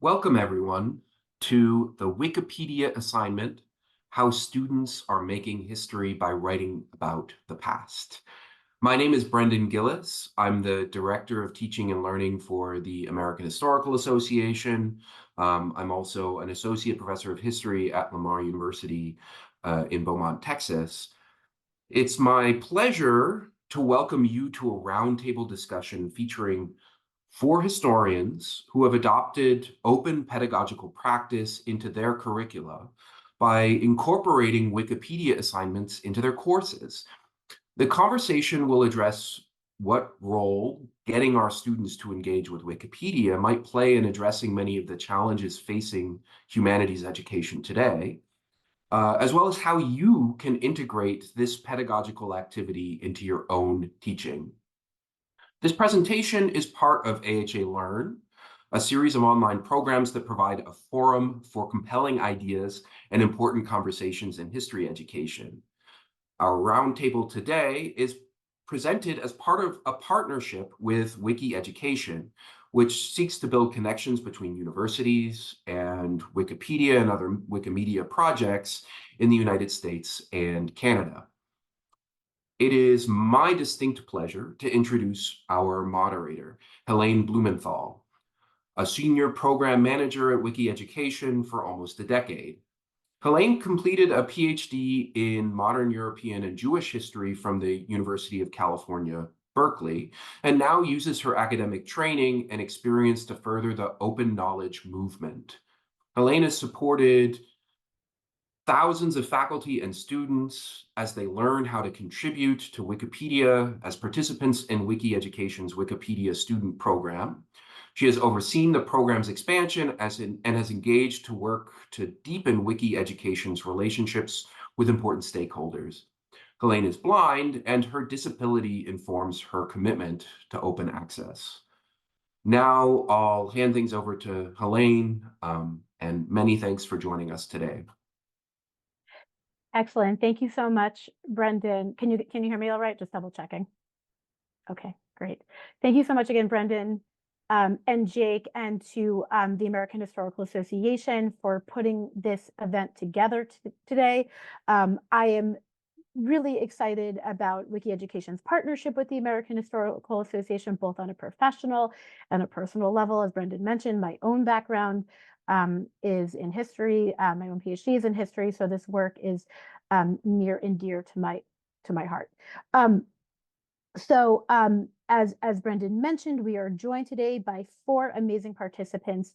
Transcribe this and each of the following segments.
Welcome, everyone, to the Wikipedia assignment, How Students Are Making History by Writing About the Past. My name is Brendan Gillis. I'm the Director of Teaching and Learning for the American Historical Association. I'm also an Associate Professor of History at Lamar University in Beaumont, Texas. It's my pleasure to welcome you to a roundtable discussion featuring 4 historians who have adopted open pedagogical practice into their curricula by incorporating Wikipedia assignments into their courses. The conversation will address what role getting our students to engage with Wikipedia might play in addressing many of the challenges facing humanities education today, as well as how you can integrate this pedagogical activity into your own teaching. This presentation is part of AHA Learn, a series of online programs that provide a forum for compelling ideas and important conversations in history education. Our roundtable today is presented as part of a partnership with Wiki Education, which seeks to build connections between universities and Wikipedia and other Wikimedia projects in the United States and Canada. It is my distinct pleasure to introduce our moderator, Helaine Blumenthal, a senior program manager at Wiki Education for almost a decade. Helaine completed a PhD in modern European and Jewish history from the University of California, Berkeley, and now uses her academic training and experience to further the open knowledge movement. Helaine has supported thousands of faculty and students as they learn how to contribute to Wikipedia as participants in Wiki Education's Wikipedia student program. She has overseen the program's expansion and has engaged to work to deepen Wiki Education's relationships with important stakeholders. Helaine is blind, and her disability informs her commitment to open access. Now I'll hand things over to Helaine, and many thanks for joining us today. Excellent. Thank you so much, Brendan. Can you hear me all right? Just double checking. Okay, great. Thank you so much again, Brendan, and Jake, and to the American Historical Association for putting this event together today. I am really excited about Wiki Education's partnership with the American Historical Association, both on a professional and a personal level. As Brendan mentioned, my own background is in history. My own PhD is in history, so this work is near and dear to my heart. As Brendan mentioned, we are joined today by 4 amazing participants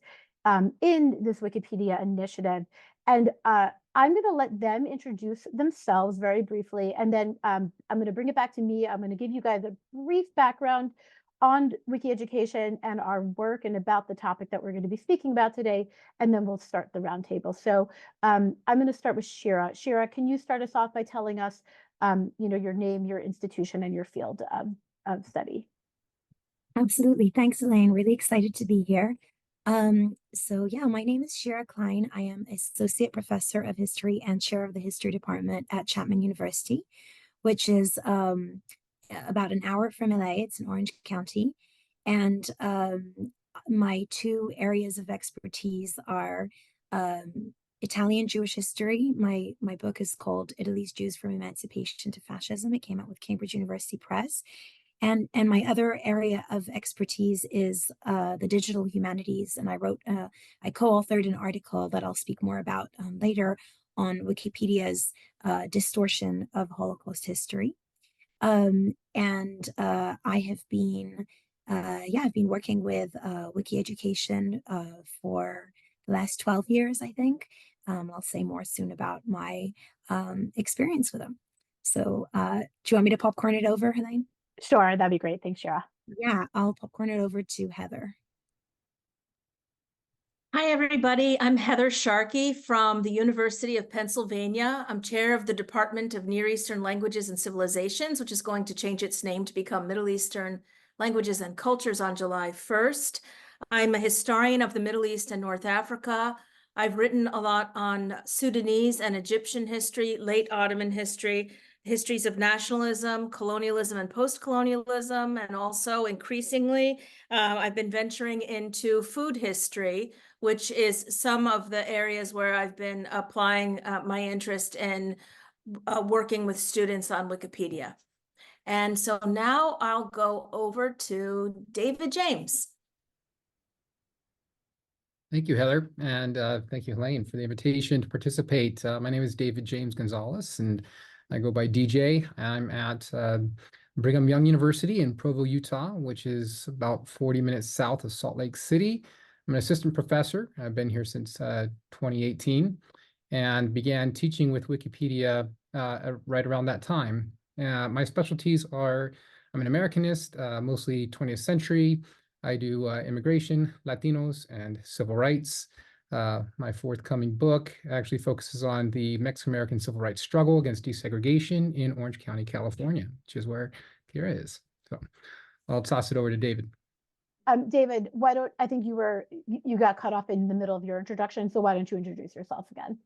in this Wikipedia initiative, and I'm going to let them introduce themselves very briefly, and then I'm going to bring it back to me. I'm going to give you guys a brief background on Wiki Education and our work and about the topic that we're going to be speaking about today, and then we'll start the roundtable. So I'm going to start with Shira. Shira, can you start us off by telling us, your name, your institution, and your field of study? Absolutely. Thanks, Helaine. Really excited to be here. My name is Shira Klein. I am Associate Professor of History and Chair of the History Department at Chapman University, which is about an hour from LA. It's in Orange County. And my 2 areas of expertise are Italian Jewish history. My book is called Italy's Jews from Emancipation to Fascism. It came out with Cambridge University Press. And my other area of expertise is the digital humanities. And I co-authored an article that I'll speak more about later on Wikipedia's distortion of Holocaust history. I have been, I've been working with Wiki Education for the last 12 years, I think. I'll say more soon about my experience with them. So do you want me to popcorn it over, Helaine? Sure, that'd be great. Thanks, Shira. Yeah, I'll popcorn it over to Heather. Hi, everybody. I'm Heather Sharkey from the University of Pennsylvania. I'm chair of the Department of Near Eastern Languages and Civilizations, which is going to change its name to become Middle Eastern Languages and Cultures on July 1st. I'm a historian of the Middle East and North Africa. I've written a lot on Sudanese and Egyptian history, late Ottoman history, histories of nationalism, colonialism, and post-colonialism, and also increasingly, I've been venturing into food history, which is some of the areas where I've been applying my interest in working with students on Wikipedia. And so now I'll go over to David James. Thank you, Heather, and thank you, Helaine, for the invitation to participate. My name is David James Gonzales, and I go by DJ. I'm at Brigham Young University in Provo, Utah, which is about 40 minutes south of Salt Lake City. I'm an assistant professor. I've been here since 2018 and began teaching with Wikipedia right around that time. My specialties are, I'm an Americanist, mostly 20th century. I do immigration, Latinos, and civil rights. My forthcoming book actually focuses on the Mexican-American civil rights struggle against desegregation in Orange County, California, which is where Kira is. So I'll toss it over to David. David, I think you got cut off in the middle of your introduction, so why don't you introduce yourself again?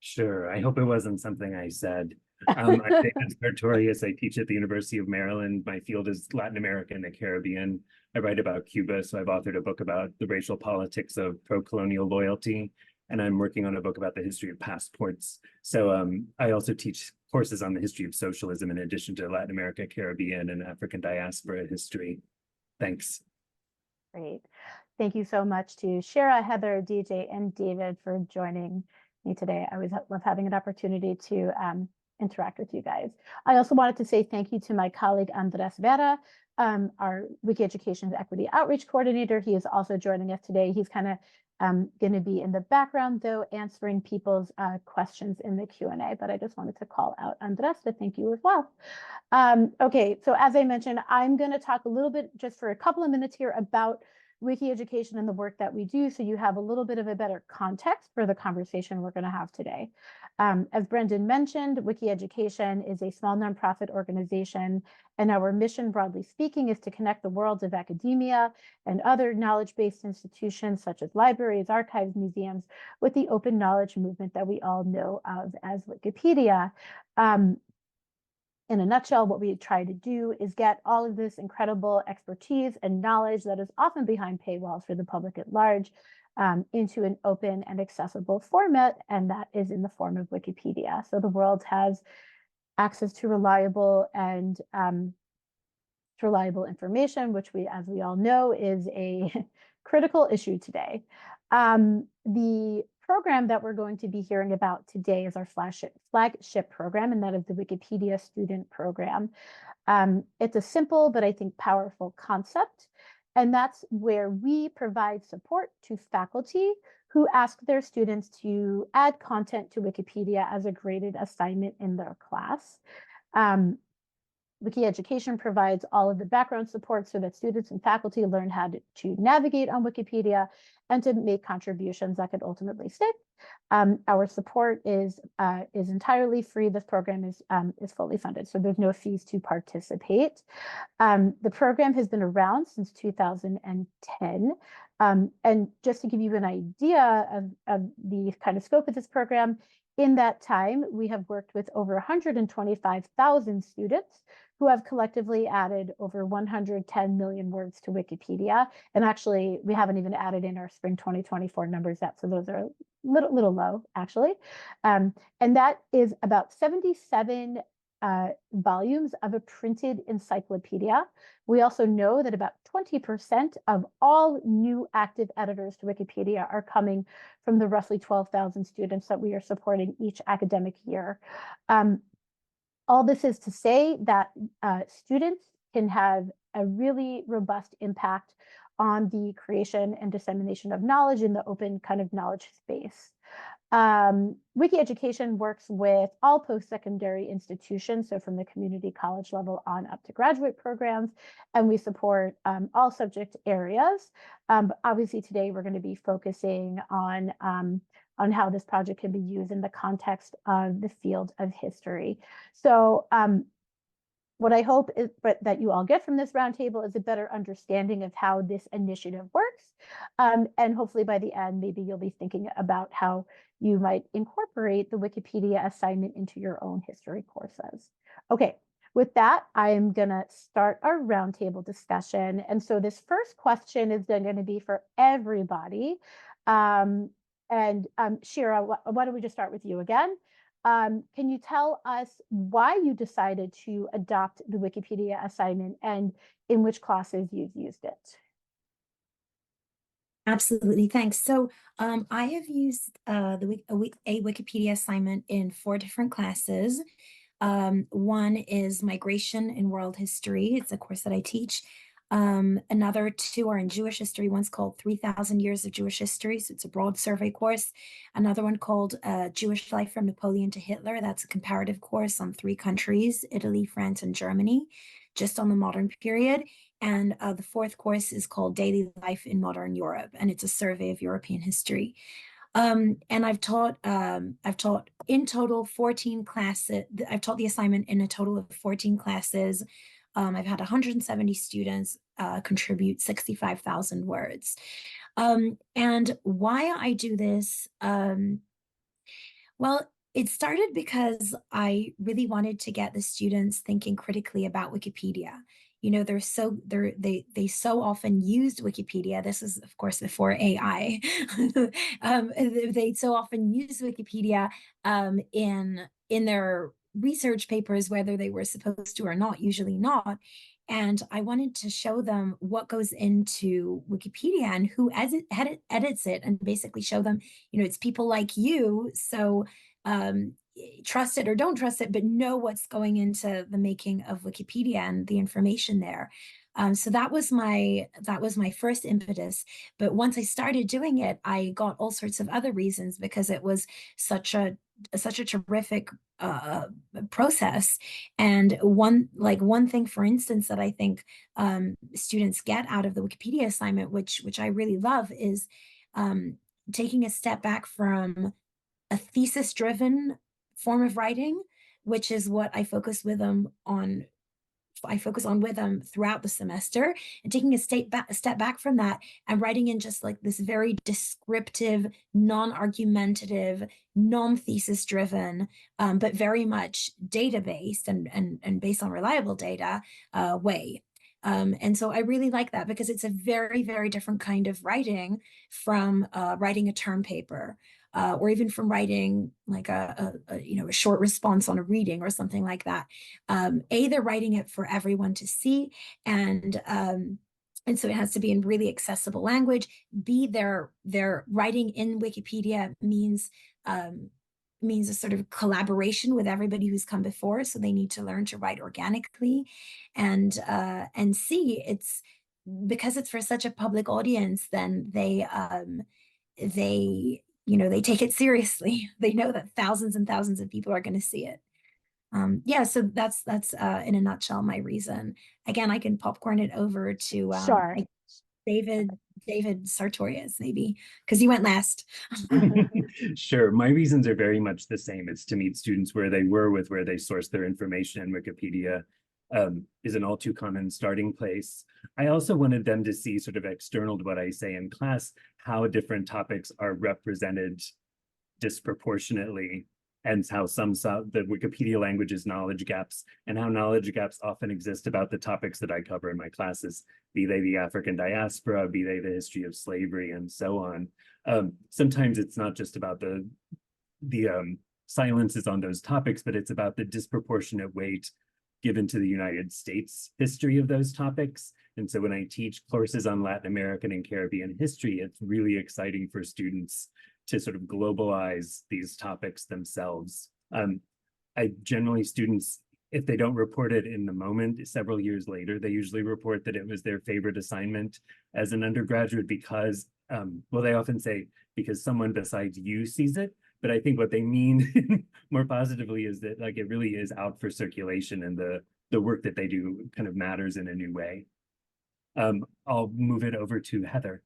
Sure. I hope it wasn't something I said. I'm David Sartorius. I teach at the University of Maryland. My field is Latin America and the Caribbean. I write about Cuba, so I've authored a book about the racial politics of pro-colonial loyalty, and I'm working on a book about the history of passports. So I also teach courses on the history of socialism in addition to Latin America, Caribbean, and African diaspora history. Thanks. Great. Thank you so much to Shira, Heather, DJ, and David for joining me today. I always love having an opportunity to interact with you guys. I also wanted to say thank you to my colleague Andres Vera, our Wiki Education's Equity Outreach Coordinator. He is also joining us today. He's kind of going to be in the background, though, answering people's questions in the Q&A, but I just wanted to call out Andres to thank you as well. Okay, so as I mentioned, I'm going to talk a little bit just for a couple of minutes here about Wiki Education and the work that we do, so you have a little bit of a better context for the conversation we're going to have today. As Brendan mentioned, Wiki Education is a small nonprofit organization, and our mission, broadly speaking, is to connect the worlds of academia and other knowledge-based institutions such as libraries, archives, museums, with the open knowledge movement that we all know of as Wikipedia. In a nutshell, what we try to do is get all of this incredible expertise and knowledge that is often behind paywalls for the public at large into an open and accessible format, and that is in the form of Wikipedia. So the world has access to reliable information, which as we all know, is a critical issue today. The program that we're going to be hearing about today is our flagship program, and that is the Wikipedia Student Program. It's a simple, but I think powerful concept, and that's where we provide support to faculty who ask their students to add content to Wikipedia as a graded assignment in their class. Wiki Education provides all of the background support so that students and faculty learn how to navigate on Wikipedia and to make contributions that could ultimately stick. Our support is entirely free. This program is fully funded, so there's no fees to participate. The program has been around since 2010. And just to give you an idea of the kind of scope of this program, in that time, we have worked with over 125,000 students who have collectively added over 110 million words to Wikipedia. And actually, we haven't even added in our spring 2024 numbers yet, so those are a little low, actually. And that is about 77 volumes of a printed encyclopedia. We also know that about 20% of all new active editors to Wikipedia are coming from the roughly 12,000 students that we are supporting each academic year. All this is to say that students can have a really robust impact on the creation and dissemination of knowledge in the open kind of knowledge space. Wiki Education works with all post-secondary institutions, so from the community college level on up to graduate programs, and we support all subject areas. Obviously, today we're going to be focusing on how this project can be used in the context of the field of history. So what I hope is that you all get from this roundtable is a better understanding of how this initiative works. And hopefully by the end, maybe you'll be thinking about how you might incorporate the Wikipedia assignment into your own history courses. Okay, with that, I'm gonna start our roundtable discussion. And so this first question is then gonna be for everybody. Shira, why don't we just start with you again? Can you tell us why you decided to adopt the Wikipedia assignment and in which classes you've used it? Absolutely, thanks. So I have used a Wikipedia assignment in 4 different classes. One is Migration in World History. It's a course that I teach. Another 2 are in Jewish history. One's called 3,000 Years of Jewish History. So it's a broad survey course. Another one called Jewish Life from Napoleon to Hitler. That's a comparative course on 3 countries, Italy, France, and Germany, just on the modern period. And the 4th course is called Daily Life in Modern Europe, and it's a survey of European history. And I've taught in total 14 classes. I've taught the assignment in a total of 14 classes. I've had 170 students contribute 65,000 words. And why I do this, well, it started because I really wanted to get the students thinking critically about Wikipedia. You know, they so often used Wikipedia. This is, of course, before AI. They so often use Wikipedia in their research papers, whether they were supposed to or not, usually not. And I wanted to show them what goes into Wikipedia and who edits it, and basically show them, you know, it's people like you. So trust it or don't trust it, but know what's going into the making of Wikipedia and the information there. So that was my first impetus. But once I started doing it, I got all sorts of other reasons, because it was such a terrific process. And one thing, for instance, that I think students get out of the Wikipedia assignment, which I really love, is taking a step back from a thesis-driven form of writing, which is what I focus on with them throughout the semester, and taking a step back from that and writing in just like this very descriptive, non-argumentative, non-thesis driven, but very much data-based and based on reliable data way. And so I really like that, because it's a very, very different kind of writing from writing a term paper. Or even from writing like a short response on a reading or something like that. They're writing it for everyone to see, and so it has to be in really accessible language. B, their writing in Wikipedia means a sort of collaboration with everybody who's come before, so they need to learn to write organically, and C, it's because it's for such a public audience, then they take it seriously. They know that thousands and thousands of people are going to see it. So that's in a nutshell my reason. Again, I can popcorn it over to Sure. David Sartorius, maybe, because you went last. Sure, my reasons are very much the same. It's to meet students where they were with where they source their information, and Wikipedia is an all too common starting place. I also wanted them to see, sort of external to what I say in class, how different topics are represented disproportionately, and how the Wikipedia language is knowledge gaps, and how knowledge gaps often exist about the topics that I cover in my classes, be they the African diaspora, be they the history of slavery, and so on. Sometimes it's not just about the silences on those topics, but it's about the disproportionate weight given to the United States history of those topics. And so when I teach courses on Latin American and Caribbean history, it's really exciting for students to sort of globalize these topics themselves. Students, if they don't report it in the moment, several years later, they usually report that it was their favorite assignment as an undergraduate because, they often say, because someone besides you sees it. But I think what they mean more positively is that it really is out for circulation, and the work that they do kind of matters in a new way. I'll move it over to Heather.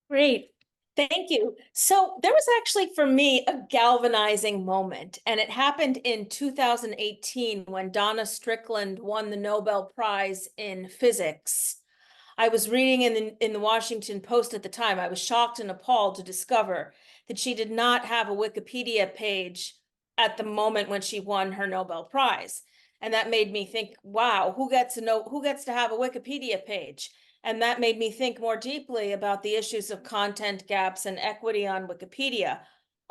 Great. Thank you. So there was actually for me a galvanizing moment, and it happened in 2018 when Donna Strickland won the Nobel Prize in physics. I was reading in the Washington Post at the time. I was shocked and appalled to discover that she did not have a Wikipedia page at the moment when she won her Nobel Prize. And that made me think, wow, who gets to have a Wikipedia page? And that made me think more deeply about the issues of content gaps and equity on Wikipedia.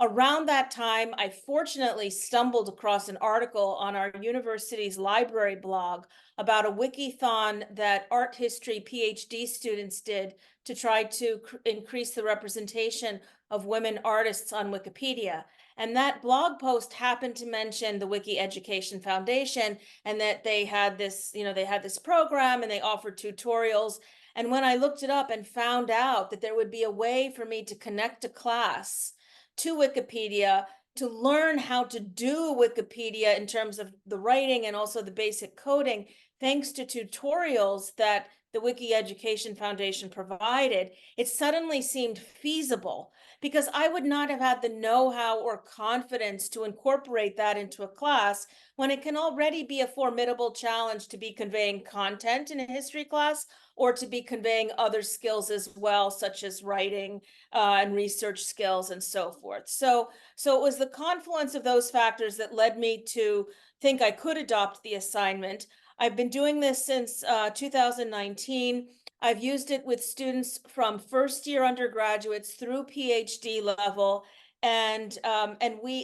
Around that time, I fortunately stumbled across an article on our university's library blog about a wikithon that art history PhD students did to try to increase the representation of women artists on Wikipedia. And that blog post happened to mention the Wiki Education Foundation and that they had this, they had this program and they offered tutorials. And when I looked it up and found out that there would be a way for me to connect a class to Wikipedia to learn how to do Wikipedia in terms of the writing and also the basic coding, thanks to tutorials that the Wiki Education Foundation provided, it suddenly seemed feasible because I would not have had the know-how or confidence to incorporate that into a class when it can already be a formidable challenge to be conveying content in a history class or to be conveying other skills as well, such as writing and research skills and so forth. So it was the confluence of those factors that led me to think I could adopt the assignment. I've been doing this since 2019. I've used it with students from first-year undergraduates through PhD level, and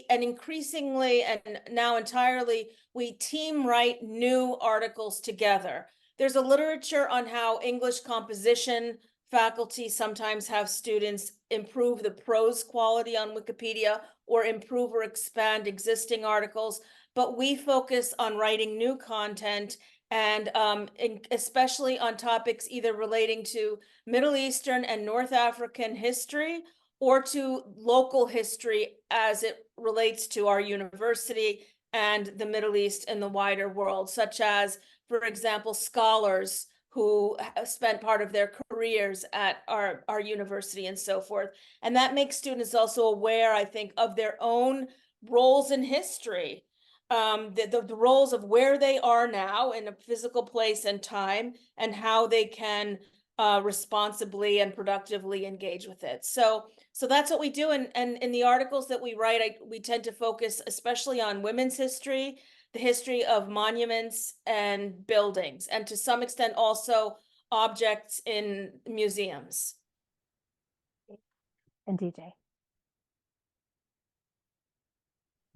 increasingly and now entirely, we team write new articles together. There's a literature on how English composition faculty sometimes have students improve the prose quality on Wikipedia or improve or expand existing articles, but we focus on writing new content and especially on topics either relating to Middle Eastern and North African history or to local history as it relates to our university and the Middle East and the wider world, such as, for example, scholars who spent part of their careers at our university and so forth. And that makes students also aware, I think, of their own roles in history, the roles of where they are now in a physical place and time, and how they can responsibly and productively engage with it. So that's what we do. And in the articles that we write, we tend to focus especially on women's history, the history of monuments and buildings, and to some extent also objects in museums. And DJ.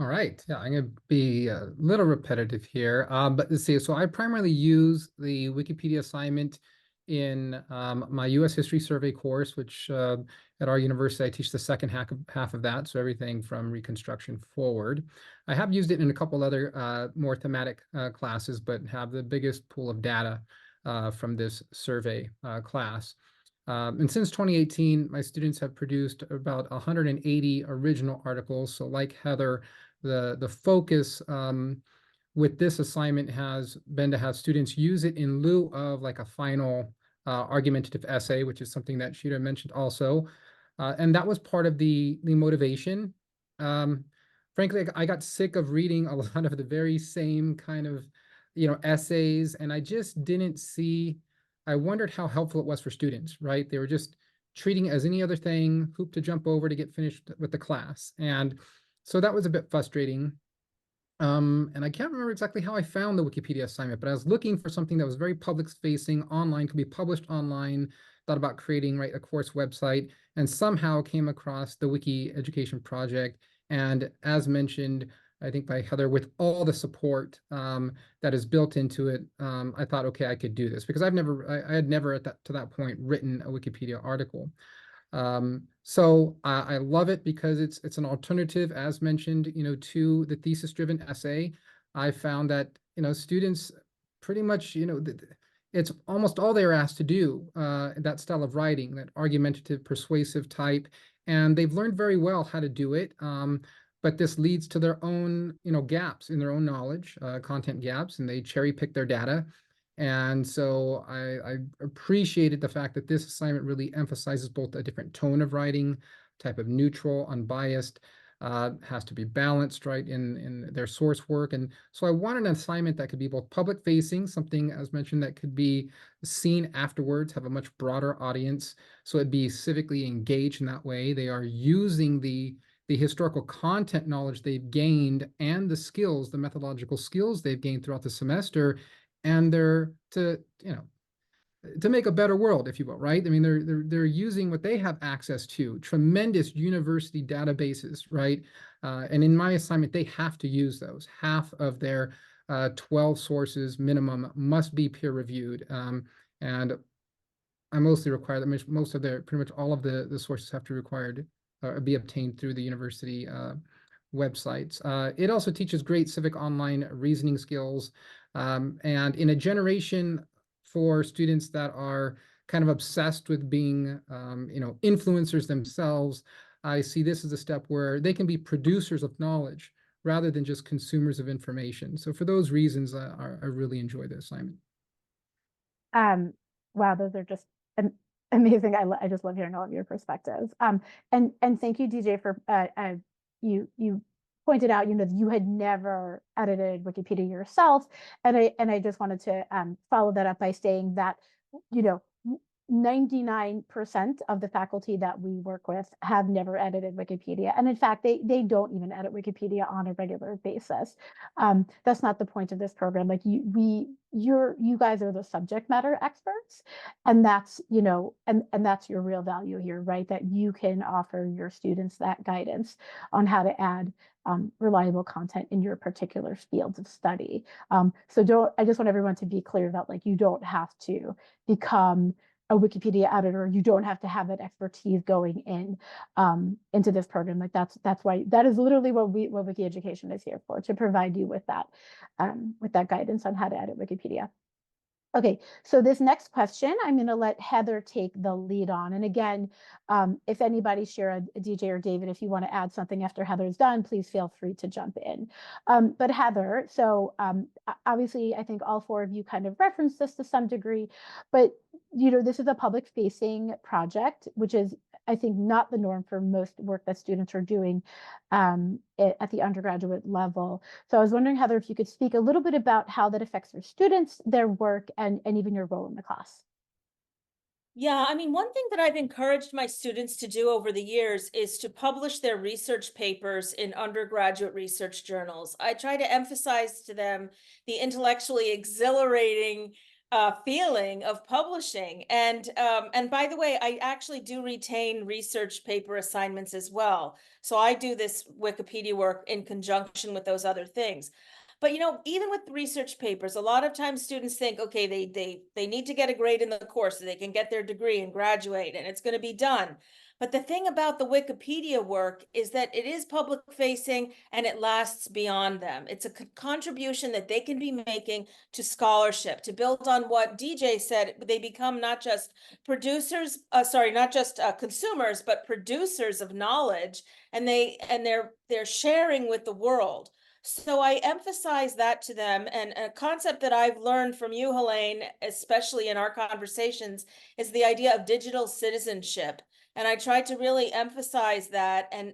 All right, yeah, I'm going to be a little repetitive here, but let's see. So I primarily use the Wikipedia assignment in my U.S. History Survey course, which at our university I teach the second half of that, so everything from Reconstruction forward. I have used it in a couple other more thematic classes, but have the biggest pool of data from this survey class. And since 2018, my students have produced about 180 original articles. So like Heather, the focus with this assignment has been to have students use it in lieu of like a final argumentative essay, which is something that Shira mentioned also. And that was part of the motivation. Frankly, I got sick of reading a lot of the very same kind of, essays, and I just didn't see, I wondered how helpful it was for students, right? They were just treating it as any other thing, hoop to jump over to get finished with the class. And so that was a bit frustrating. And I can't remember exactly how I found the Wikipedia assignment, but I was looking for something that was very public facing, online, could be published online, thought about creating, a course website, and somehow came across the Wiki Education project. And as mentioned, I think by Heather, with all the support that is built into it, I thought, okay, I could do this, because I had never to that point written a Wikipedia article. So I love it because it's an alternative, as mentioned, to the thesis-driven essay. I found that, students pretty much, it's almost all they're asked to do, that style of writing, that argumentative, persuasive type, and they've learned very well how to do it. But this leads to their own, gaps in their own knowledge, content gaps, and they cherry pick their data. And so I appreciated the fact that this assignment really emphasizes both a different tone of writing, type of neutral, unbiased, has to be balanced, right, in their source work. And so I wanted an assignment that could be both public facing, something as mentioned that could be seen afterwards, have a much broader audience. So it'd be civically engaged in that way. They are using the historical content knowledge they've gained and the skills, the methodological skills they've gained throughout the semester, and they're to make a better world, if you will, right? I mean, they're using what they have access to, tremendous university databases, right? And in my assignment, they have to use those. Half of their 12 sources minimum must be peer reviewed. And I mostly require that most of their, pretty much all of the sources have to be obtained through the university websites. It also teaches great civic online reasoning skills. And in a generation for students that are kind of obsessed with being, influencers themselves, I see this as a step where they can be producers of knowledge rather than just consumers of information. So for those reasons, I really enjoy the assignment. Wow, those are just amazing. I just love hearing all of your perspectives. And thank you, DJ, for you pointed out, you had never edited Wikipedia yourself, and I just wanted to follow that up by saying that 99% of the faculty that we work with have never edited Wikipedia. And in fact, they don't even edit Wikipedia on a regular basis. That's not the point of this program. Like you guys are the subject matter experts. And that's, and that's your real value here, right? That you can offer your students that guidance on how to add reliable content in your particular fields of study. So I just want everyone to be clear that you don't have to become a Wikipedia editor. You don't have to have that expertise going into this program. That's why that is literally what Wiki Education is here for, to provide you with that guidance on how to edit Wikipedia. Okay, so this next question, I'm going to let Heather take the lead on. And again, if anybody, Shira, DJ, or David, if you want to add something after Heather's done, please feel free to jump in. But Heather, so obviously, I think all four of you kind of referenced this to some degree, but this is a public-facing project, which is, I think, not the norm for most work that students are doing at the undergraduate level. So I was wondering, Heather, if you could speak a little bit about how that affects your students, their work, and even your role in the class. Yeah, I mean, one thing that I've encouraged my students to do over the years is to publish their research papers in undergraduate research journals. I try to emphasize to them the intellectually exhilarating feeling of publishing. And by the way, I actually do retain research paper assignments as well. So I do this Wikipedia work in conjunction with those other things. But even with research papers, a lot of times students think, okay, they need to get a grade in the course so they can get their degree and graduate, and it's going to be done. But the thing about the Wikipedia work is that it is public facing and it lasts beyond them. It's a contribution that they can be making to scholarship, to build on what DJ said. They become not just producers, not just consumers, but producers of knowledge, and they're sharing with the world. So I emphasize that to them, and a concept that I've learned from you, Helaine, especially in our conversations, is the idea of digital citizenship. And I try to really emphasize that and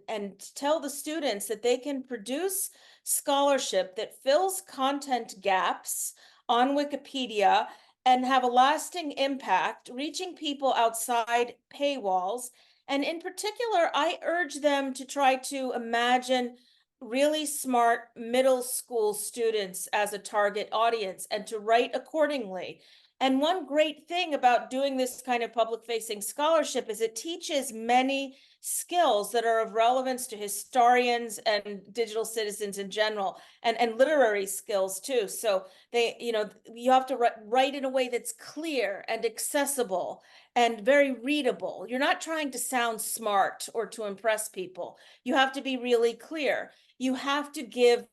tell the students that they can produce scholarship that fills content gaps on Wikipedia and have a lasting impact, reaching people outside paywalls. And in particular, I urge them to try to imagine really smart middle school students as a target audience and to write accordingly. And one great thing about doing this kind of public-facing scholarship is it teaches many skills that are of relevance to historians and digital citizens in general, and literary skills too. So you have to write in a way that's clear and accessible and very readable. You're not trying to sound smart or to impress people. You have to be really clear. You have to give,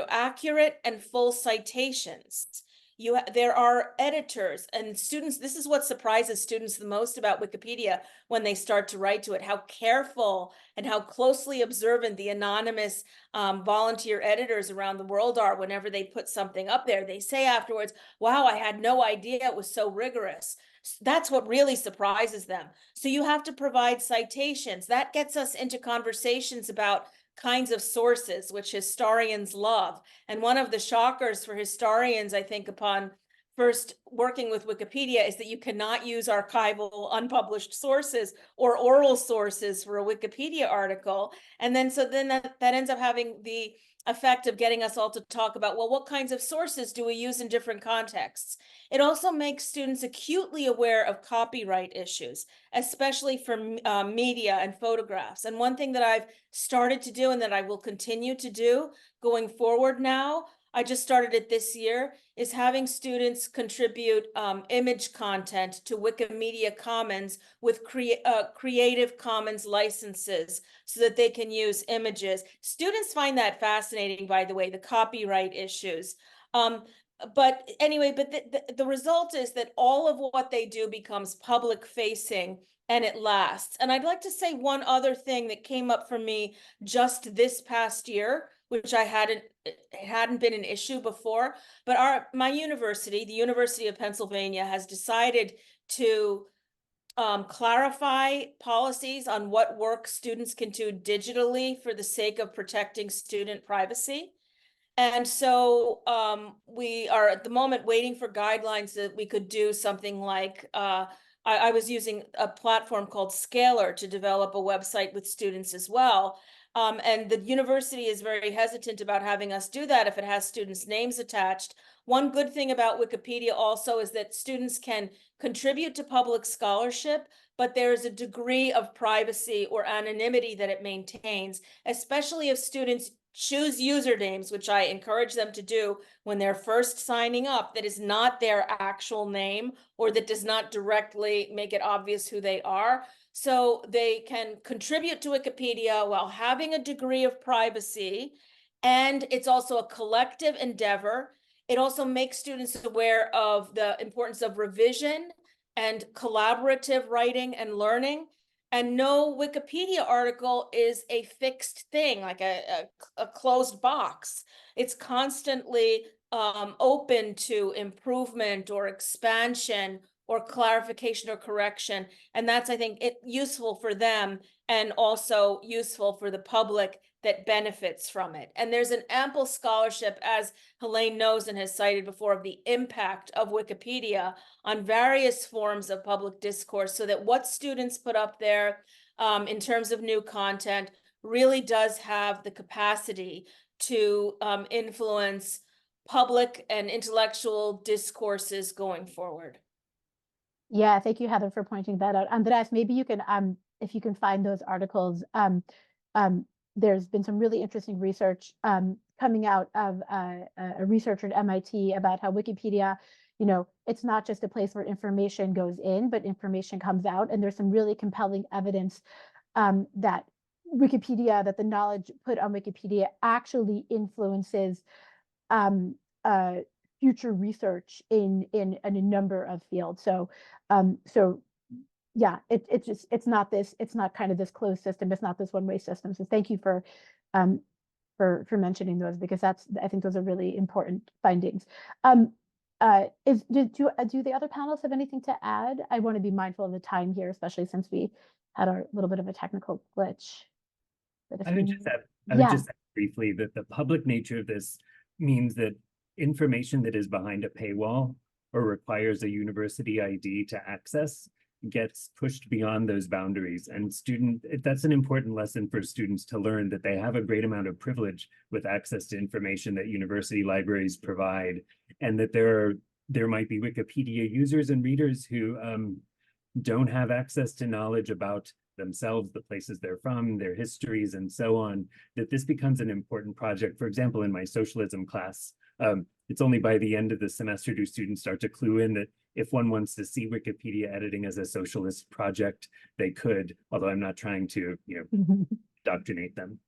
accurate and full citations. there are editors and students. This is what surprises students the most about Wikipedia when they start to write to it, how careful and how closely observant the anonymous volunteer editors around the world are whenever they put something up there. They say afterwards, wow, I had no idea it was so rigorous. That's what really surprises them. So you have to provide citations. That gets us into conversations about kinds of sources, which historians love. And one of the shockers for historians, I think, upon first working with Wikipedia is that you cannot use archival unpublished sources or oral sources for a Wikipedia article. And then that ends up having the effect of getting us all to talk about, well, what kinds of sources do we use in different contexts? It also makes students acutely aware of copyright issues, especially for media and photographs. And one thing that I've started to do and that I will continue to do going forward now, I just started it this year, is having students contribute image content to Wikimedia Commons with Creative Commons licenses so that they can use images. Students find that fascinating, by the way, the copyright issues. But anyway, the result is that all of what they do becomes public facing and it lasts. And I'd like to say one other thing that came up for me just this past year, which it hadn't been an issue before, but my university, the University of Pennsylvania, has decided to clarify policies on what work students can do digitally for the sake of protecting student privacy. And so we are at the moment waiting for guidelines that we could do something like, I was using a platform called Scalar to develop a website with students as well. And the university is very hesitant about having us do that if it has students' names attached. One good thing about Wikipedia also is that students can contribute to public scholarship, but there's a degree of privacy or anonymity that it maintains, especially if students choose usernames, which I encourage them to do when they're first signing up, that is not their actual name or that does not directly make it obvious who they are. So they can contribute to Wikipedia while having a degree of privacy. And it's also a collective endeavor. It also makes students aware of the importance of revision and collaborative writing and learning. And no Wikipedia article is a fixed thing, like a closed box. It's constantly open to improvement or expansion or clarification or correction. And that's, I think, useful for them and also useful for the public that benefits from it. And there's an ample scholarship, as Helaine knows and has cited before, of the impact of Wikipedia on various forms of public discourse, so that what students put up there in terms of new content really does have the capacity to influence public and intellectual discourses going forward. Yeah, thank you, Heather, for pointing that out. Andreas, maybe you can, if you can find those articles, there's been some really interesting research coming out of a researcher at MIT about how Wikipedia, it's not just a place where information goes in, but information comes out. And there's some really compelling evidence that the knowledge put on Wikipedia actually influences future research in a number of fields. So yeah, it's not kind of this closed system. It's not this one-way system. So thank you for mentioning those, because I think those are really important findings. Do the other panelists have anything to add? I want to be mindful of the time here, especially since we had a little bit of a technical glitch. I would just add briefly that the public nature of this means that information that is behind a paywall or requires a university ID to access gets pushed beyond those boundaries. And that's an important lesson for students to learn, that they have a great amount of privilege with access to information that university libraries provide, and that there might be Wikipedia users and readers who don't have access to knowledge about themselves, the places they're from, their histories, and so on, that this becomes an important project. For example, in my socialism class, it's only by the end of the semester do students start to clue in that if one wants to see Wikipedia editing as a socialist project, they could, although I'm not trying to, indoctrinate them.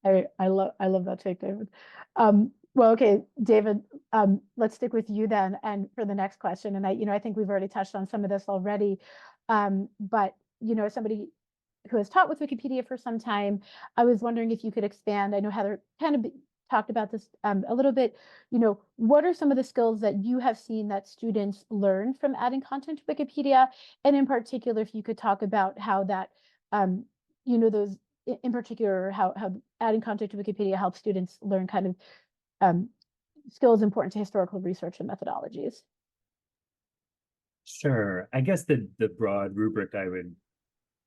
I love that take, David. Well, okay, David, let's stick with you then, and for the next question. And I think we've already touched on some of this already, but as somebody who has taught with Wikipedia for some time, I was wondering if you could expand. I know Heather kind of talked about this a little bit. What are some of the skills that you have seen that students learn from adding content to Wikipedia? And in particular, if you could talk about how that, those in particular, how adding content to Wikipedia helps students learn kind of skills important to historical research and methodologies. Sure. I guess the broad rubric I would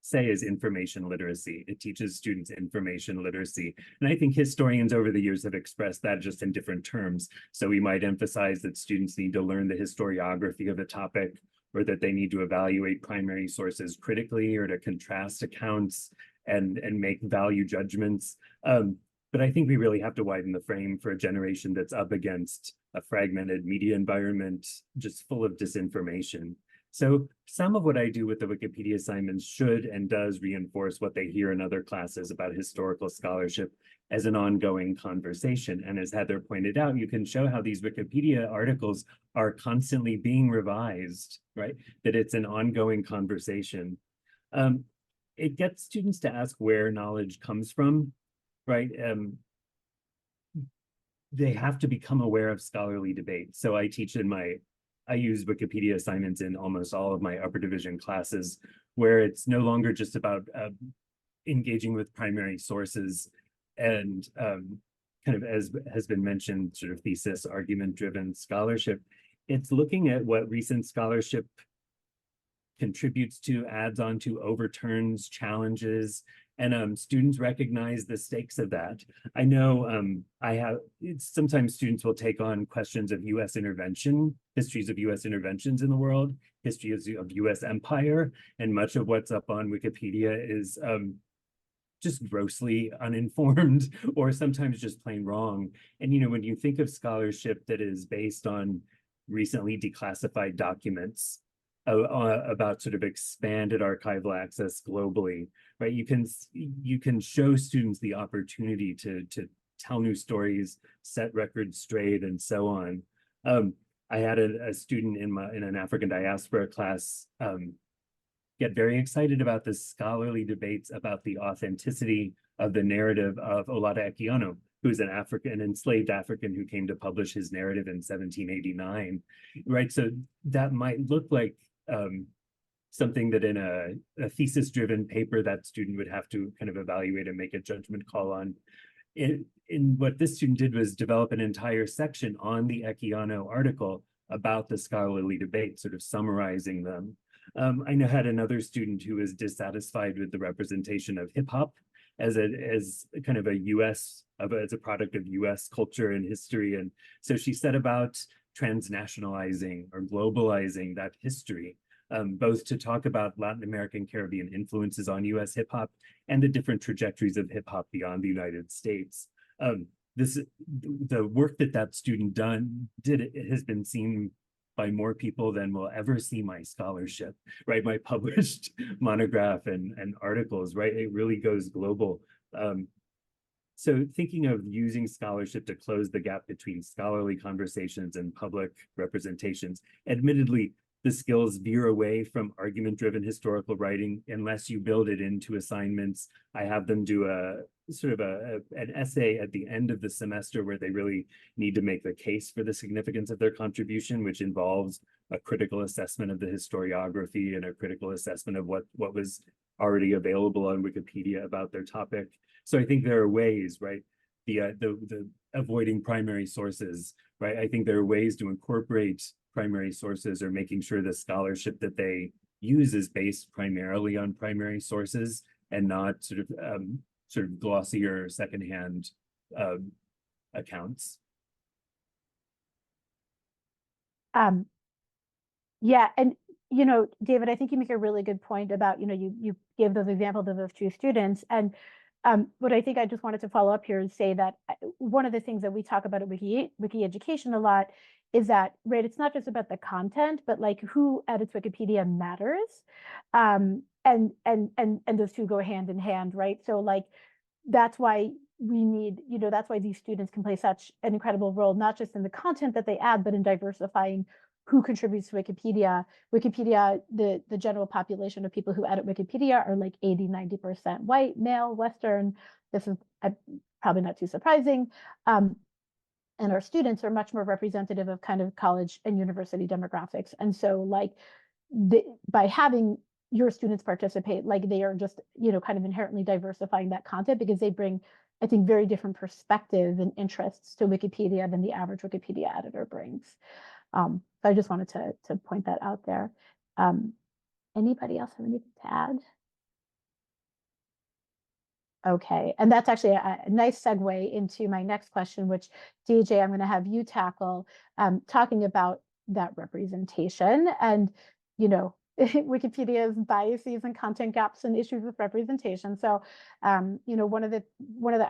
say is information literacy. It teaches students information literacy. And I think historians over the years have expressed that just in different terms. So we might emphasize that students need to learn the historiography of a topic, or that they need to evaluate primary sources critically, or to contrast accounts and make value judgments. But I think we really have to widen the frame for a generation that's up against a fragmented media environment just full of disinformation. So some of what I do with the Wikipedia assignments should and does reinforce what they hear in other classes about historical scholarship as an ongoing conversation. And as Heather pointed out, you can show how these Wikipedia articles are constantly being revised, right? That it's an ongoing conversation. It gets students to ask where knowledge comes from, right? They have to become aware of scholarly debate. So I use Wikipedia assignments in almost all of my upper division classes, where it's no longer just about engaging with primary sources and kind of, as has been mentioned, sort of thesis argument-driven scholarship. It's looking at what recent scholarship contributes to, adds on to, overturns, challenges, and students recognize the stakes of that. I know sometimes students will take on questions of US intervention, histories of US interventions in the world, histories of US empire, and much of what's up on Wikipedia is just grossly uninformed, or sometimes just plain wrong. And when you think of scholarship that is based on recently declassified documents about sort of expanded archival access globally, right? You can show students the opportunity to tell new stories, set records straight, and so on. I had a student in an African diaspora class get very excited about the scholarly debates about the authenticity of the narrative of Olata Equiano, who's an enslaved African who came to publish his narrative in 1789, right? So that might look like something that in a thesis-driven paper that student would have to kind of evaluate and make a judgment call on. In what this student did was develop an entire section on the Equiano article about the scholarly debate, sort of summarizing them. I had another student who was dissatisfied with the representation of hip hop as kind of as a product of US culture and history. And so she set about transnationalizing or globalizing that history, both to talk about Latin American Caribbean influences on US hip hop and the different trajectories of hip hop beyond the United States. The work that student did has been seen by more people than will ever see my scholarship, right? My published monograph and articles, right? It really goes global. So thinking of using scholarship to close the gap between scholarly conversations and public representations, admittedly, the skills veer away from argument-driven historical writing unless you build it into assignments. I have them do an essay at the end of the semester where they really need to make the case for the significance of their contribution, which involves a critical assessment of the historiography and a critical assessment of what was already available on Wikipedia about their topic. So I think there are ways, right? The avoiding primary sources, right? I think there are ways to incorporate primary sources, or making sure the scholarship that they use is based primarily on primary sources and not sort of glossier secondhand accounts. Yeah, and David, I think you make a really good point about you gave those examples of those two students, and what I think I just wanted to follow up here and say that one of the things that we talk about at Wiki Education a lot is that, right, it's not just about the content, but like who edits Wikipedia matters, and those two go hand in hand, right? So like that's why we need, that's why these students can play such an incredible role, not just in the content that they add, but in diversifying who contributes to Wikipedia. Wikipedia, the general population of people who edit Wikipedia are like 80–90% white, male, Western. This is probably not too surprising. And our students are much more representative of kind of college and university demographics. And so like by having your students participate, like they are just, kind of inherently diversifying that content, because they bring, I think, very different perspective and interests to Wikipedia than the average Wikipedia editor brings. So I just wanted to point that out there. Anybody else have anything to add? Okay, and that's actually a nice segue into my next question, which DJ, I'm going to have you tackle, talking about that representation and, Wikipedia's biases and content gaps and issues with representation. So, one of the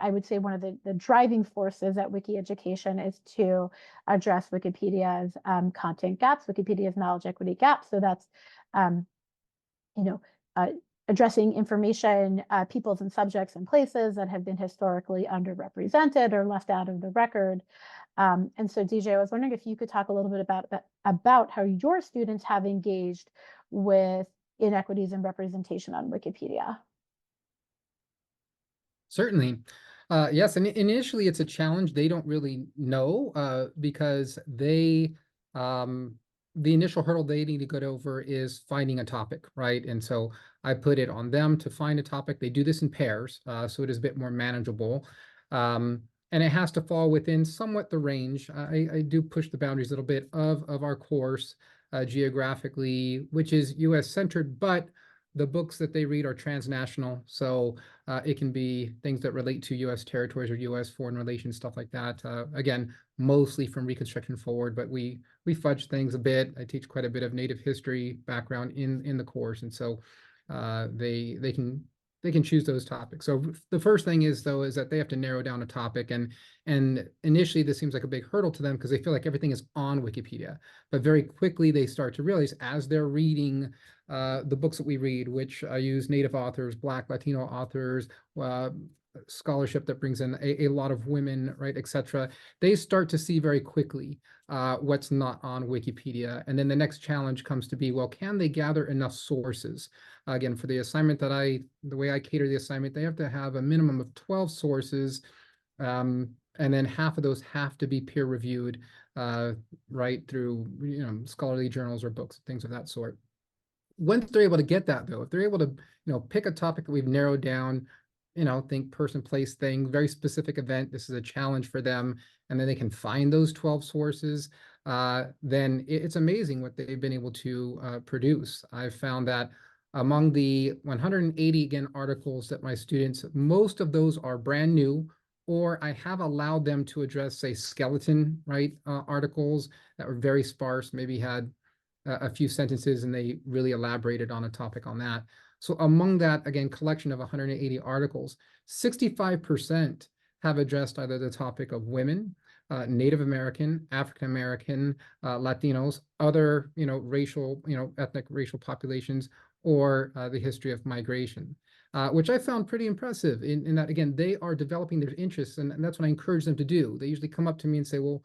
I would say one of the driving forces at Wiki Education is to address Wikipedia's content gaps, Wikipedia's knowledge equity gaps. So that's, addressing information, peoples and subjects and places that have been historically underrepresented or left out of the record. And so DJ, I was wondering if you could talk a little bit about how your students have engaged with inequities in representation on Wikipedia. Certainly. Yes, and initially it's a challenge. They don't really know because they, the initial hurdle they need to get over is finding a topic, right? And so I put it on them to find a topic. They do this in pairs, so it is a bit more manageable. And it has to fall within somewhat the range. I do push the boundaries a little bit of our course geographically, which is US centered, but the books that they read are transnational. So it can be things that relate to US territories or US foreign relations, stuff like that. Again, mostly from Reconstruction forward, but we fudge things a bit. I teach quite a bit of Native history background in the course. And so they can choose those topics. So the first thing is that they have to narrow down a topic, and initially this seems like a big hurdle to them because they feel like everything is on Wikipedia, but very quickly they start to realize as they're reading the books that we read, which use Native authors, Black, Latino authors, scholarship that brings in a lot of women, right, etc. They start to see very quickly what's not on Wikipedia. And then the next challenge comes to be, well, can they gather enough sources? Again, for the assignment the way I cater the assignment, they have to have a minimum of 12 sources, and then half of those have to be peer reviewed, right, through scholarly journals or books, things of that sort. Once they're able to get that, though, if they're able to pick a topic that we've narrowed down, think person, place, thing, very specific event, this is a challenge for them, and then they can find those 12 sources, then it's amazing what they've been able to produce. I've found that among the 180, again, articles that my students, most of those are brand new, or I have allowed them to address, say, skeleton, right, articles that were very sparse, maybe had a few sentences and they really elaborated on a topic on that. So among that, again, collection of 180 articles, 65% have addressed either the topic of women, Native American, African American, Latinos, other, racial, ethnic racial populations, or the history of migration, which I found pretty impressive in that, again, they are developing their interests, and that's what I encourage them to do. They usually come up to me and say, well,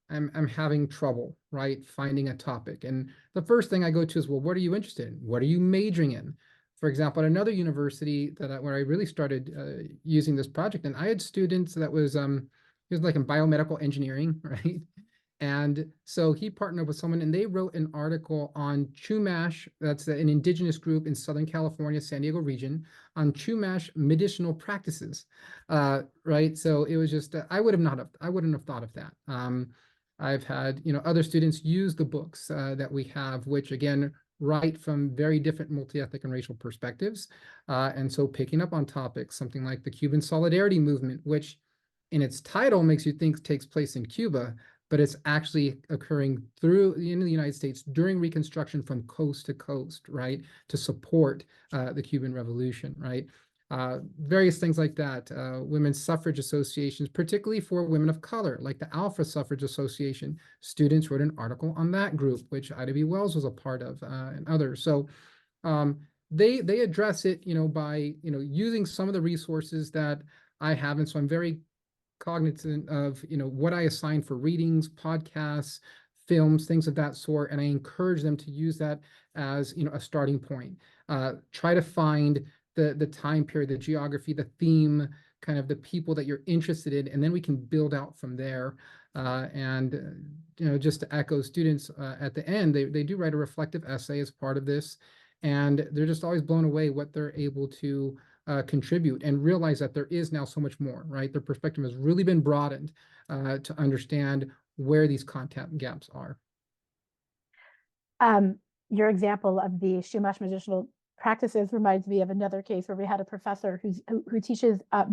I'm having trouble, right, finding a topic. And the first thing I go to is, well, what are you interested in? What are you majoring in? For example, at another university where I really started using this project, and I had students that was like in biomedical engineering, right? And so he partnered with someone and they wrote an article on Chumash, that's an indigenous group in Southern California, San Diego region, on Chumash medicinal practices, right? So it was just, I wouldn't have thought of that. I've had, other students use the books that we have, which again, write from very different multi-ethnic and racial perspectives. And so picking up on topics, something like the Cuban Solidarity Movement, which in its title makes you think takes place in Cuba, but it's actually occurring in the United States during Reconstruction from coast to coast, right, to support the Cuban Revolution, right? Various things like that. Women's suffrage associations, particularly for women of color, like the Alpha Suffrage Association. Students wrote an article on that group, which Ida B. Wells was a part of, and others. So they address it, by using some of the resources that I haven't. So I'm very cognizant of, what I assign for readings, podcasts, films, things of that sort. And I encourage them to use that as, a starting point. Try to find the time period, the geography, the theme, kind of the people that you're interested in, and then we can build out from there. Just to echo students at the end, they do write a reflective essay as part of this, and they're just always blown away what they're able to contribute and realize that there is now so much more, right? Their perspective has really been broadened to understand where these content gaps are. Your example of the Chumash medicinal practices reminds me of another case where we had a professor who teaches at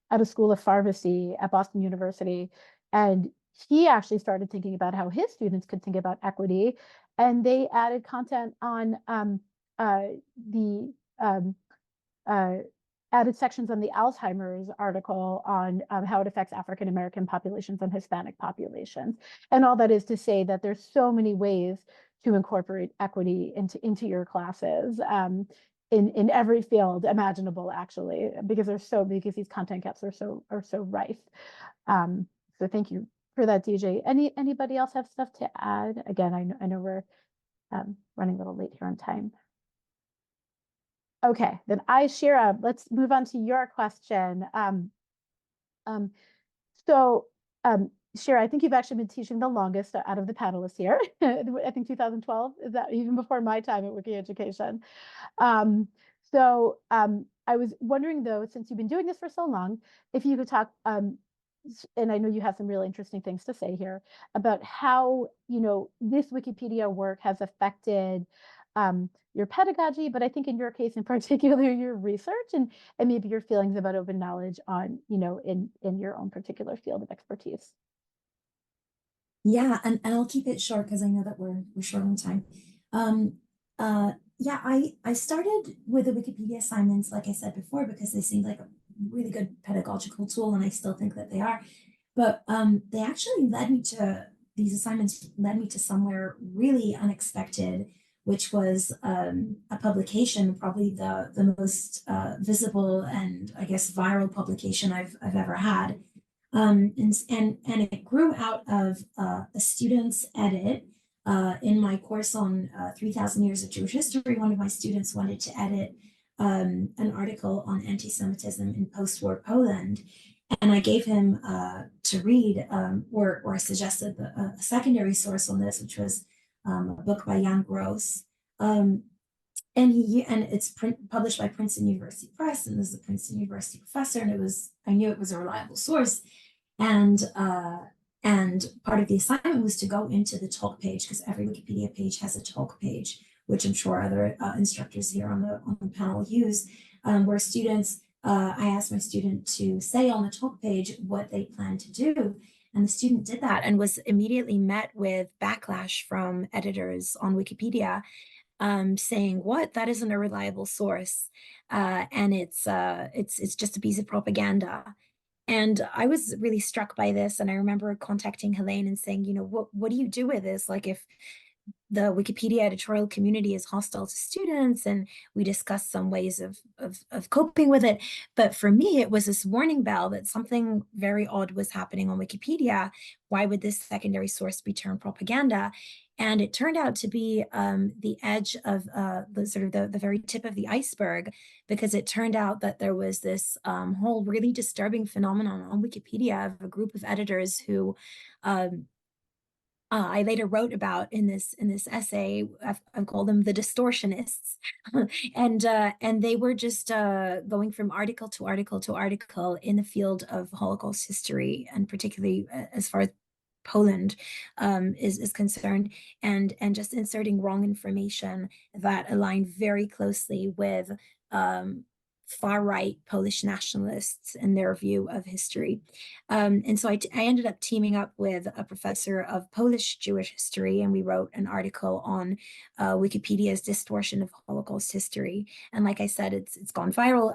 a school of pharmacy at Boston University, and he actually started thinking about how his students could think about equity, and they added content on added sections on the Alzheimer's article on how it affects African American populations and Hispanic populations. And all that is to say that there's so many ways to incorporate equity into your classes in every field imaginable, actually, because these content gaps are so rife. So thank you for that, DJ. Anybody else have stuff to add? Again, I know we're running a little late here on time. Okay, then Shira, let's move on to your question. Shira, I think you've actually been teaching the longest out of the panelists here. I think 2012, is that even before my time at Wiki Education? I was wondering though, since you've been doing this for so long, if you could talk, and I know you have some really interesting things to say here about how, this Wikipedia work has affected your pedagogy, but I think in your case in particular, your research and maybe your feelings about open knowledge on, in your own particular field of expertise. Yeah, and I'll keep it short because I know that we're short on time. Yeah, I started with the Wikipedia assignments, like I said before, because they seemed like a really good pedagogical tool, and I still think that they are. But they actually these assignments led me to somewhere really unexpected, which was a publication, probably the most visible and I guess viral publication I've ever had. And it grew out of a student's edit in my course on 3,000 years of Jewish history. One of my students wanted to edit an article on anti-Semitism in post-war Poland, and I gave him to read, or I suggested a secondary source on this, which was a book by Jan Gross. And it's published by Princeton University Press, and this is a Princeton University professor, and I knew it was a reliable source. And part of the assignment was to go into the talk page, because every Wikipedia page has a talk page, which I'm sure other instructors here on the panel use, where students, I asked my student to say on the talk page what they plan to do. And the student did that and was immediately met with backlash from editors on Wikipedia, saying, "What? That isn't a reliable source, and it's just a piece of propaganda." And I was really struck by this, and I remember contacting Helaine and saying, what do you do with this? Like, if the Wikipedia editorial community is hostile to students, and we discussed some ways of coping with it. But for me, it was this warning bell that something very odd was happening on Wikipedia. Why would this secondary source be termed propaganda? And it turned out to be the edge of the very tip of the iceberg, because it turned out that there was this whole really disturbing phenomenon on Wikipedia of a group of editors who I later wrote about in this essay. I've called them the distortionists, and they were just going from article to article to article in the field of Holocaust history, and particularly as far as Poland is concerned, and just inserting wrong information that aligned very closely with far-right Polish nationalists and their view of history. And so I ended up teaming up with a professor of Polish Jewish history, and we wrote an article on Wikipedia's distortion of Holocaust history. And like I said, it's gone viral.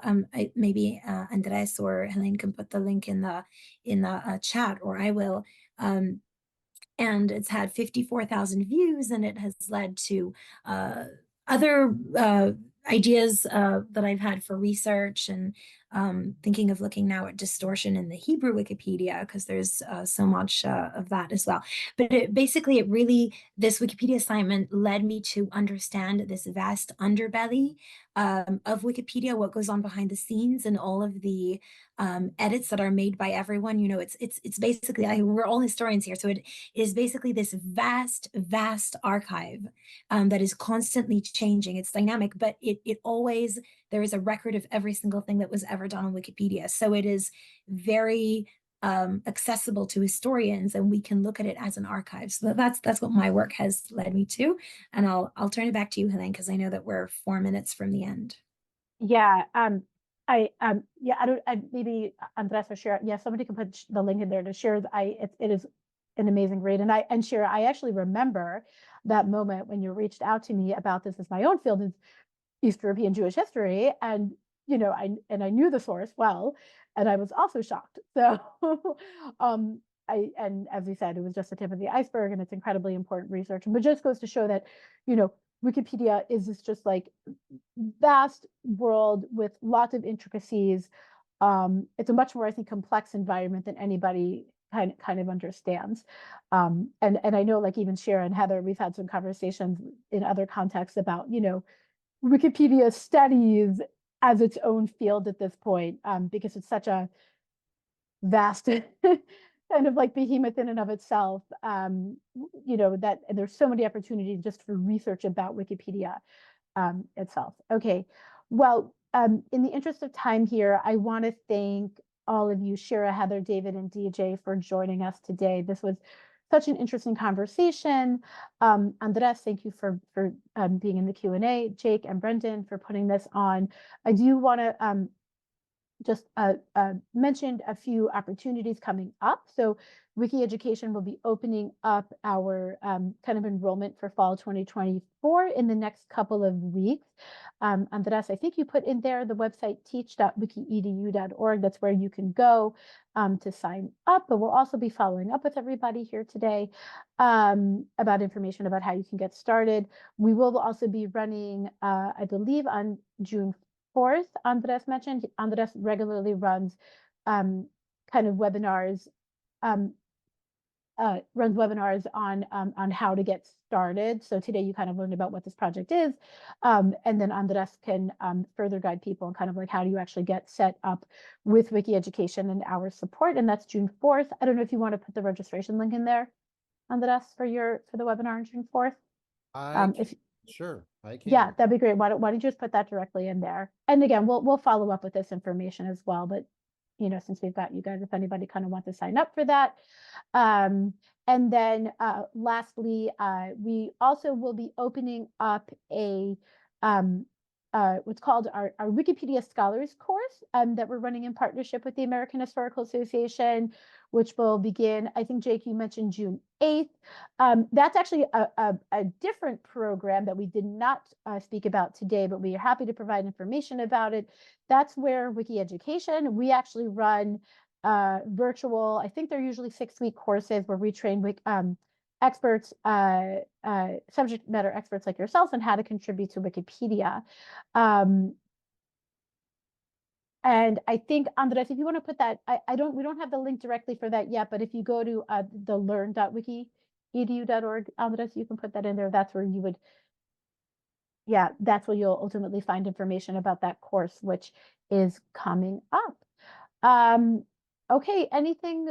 Maybe Andres or Helaine can put the link in the chat, or I will. And it's had 54,000 views, and it has led to other ideas that I've had for research, and thinking of looking now at distortion in the Hebrew Wikipedia, because there's so much of that as well. But basically, this Wikipedia assignment led me to understand this vast underbelly of Wikipedia, what goes on behind the scenes, and all of the edits that are made by everyone. You know, it's basically, we're all historians here, so it is basically this vast archive that is constantly changing. It's dynamic, but it always, there is a record of every single thing that was ever done on Wikipedia. So it is very accessible to historians, and we can look at it as an archive. So that's what my work has led me to. And I'll turn it back to you, Helaine, because I know that we're 4 minutes from the end. Yeah. Maybe Andres or Shira. Yeah, somebody can put the link in there to share. It is an amazing read. And Shira, I actually remember that moment when you reached out to me about this as my own field is East European Jewish history, and I knew the source well, and I was also shocked. So, and as we said, it was just the tip of the iceberg, and it's incredibly important research. But just goes to show that, Wikipedia is this just like vast world with lots of intricacies. It's a much more, I think, complex environment than anybody kind of understands. And I know, like, even Shira and Heather, we've had some conversations in other contexts about, Wikipedia studies as its own field at this point, because it's such a vast kind of like behemoth in and of itself, that there's so many opportunities just for research about Wikipedia itself. Okay, well, in the interest of time here, I want to thank all of you, Shira, Heather, David, and DJ, for joining us today. This was such an interesting conversation. Andres, thank you for being in the Q&A. Jake and Brendan for putting this on. I do want to just mention a few opportunities coming up. So Wiki Education will be opening up our kind of enrollment for fall 2024 in the next couple of weeks. Andres, I think you put in there the website teach.wikiedu.org. That's where you can go to sign up, but we'll also be following up with everybody here today about information about how you can get started. We will also be running, I believe, on June 4th, Andres mentioned. Andres regularly runs kind of webinars, runs webinars on how to get started. So today you kind of learned about what this project is, and then Andres can further guide people on kind of like how do you actually get set up with Wiki Education and our support, and that's June 4th. I don't know if you want to put the registration link in there, Andres, for the webinar on June 4th. Sure, I can. Yeah, that'd be great. Why don't you just put that directly in there? And again, we'll follow up with this information as well. But since we've got you guys, if anybody kind of wants to sign up for that. And then lastly, we also will be opening up a what's called our Wikipedia Scholars course that we're running in partnership with the American Historical Association, which will begin, I think, Jake, you mentioned June 8th. That's actually a different program that we did not speak about today, but we are happy to provide information about it. That's where Wiki Education, we actually run virtual, I think they're usually 6-week courses where we train experts, subject matter experts like yourself, on how to contribute to Wikipedia. And I think, Andres, if you want to put that, we don't have the link directly for that yet, but if you go to the learn.wikiedu.org, Andres, you can put that in there. That's where you would, that's where you'll ultimately find information about that course, which is coming up. Okay, anything,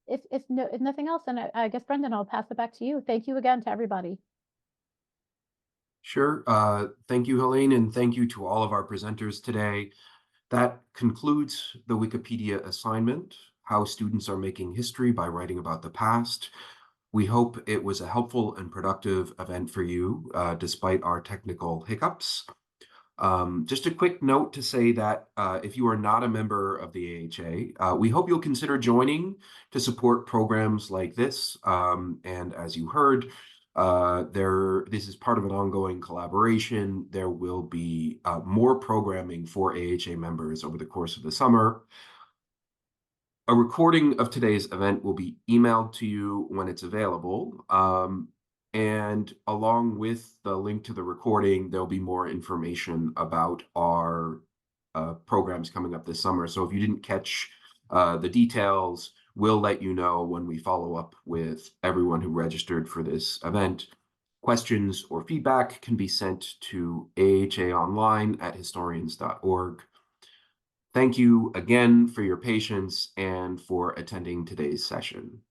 if nothing else, then I guess, Brendan, I'll pass it back to you. Thank you again to everybody. Sure. Thank you, Helaine, and thank you to all of our presenters today. That concludes the Wikipedia assignment, How Students Are Making History by Writing About the Past. We hope it was a helpful and productive event for you, despite our technical hiccups. Just a quick note to say that if you are not a member of the AHA, we hope you'll consider joining to support programs like this. And as you heard, this is part of an ongoing collaboration. There will be more programming for AHA members over the course of the summer. A recording of today's event will be emailed to you when it's available. And along with the link to the recording, there'll be more information about our programs coming up this summer. So if you didn't catch the details, we'll let you know when we follow up with everyone who registered for this event. Questions or feedback can be sent to ahaonline@historians.org. Thank you again for your patience and for attending today's session.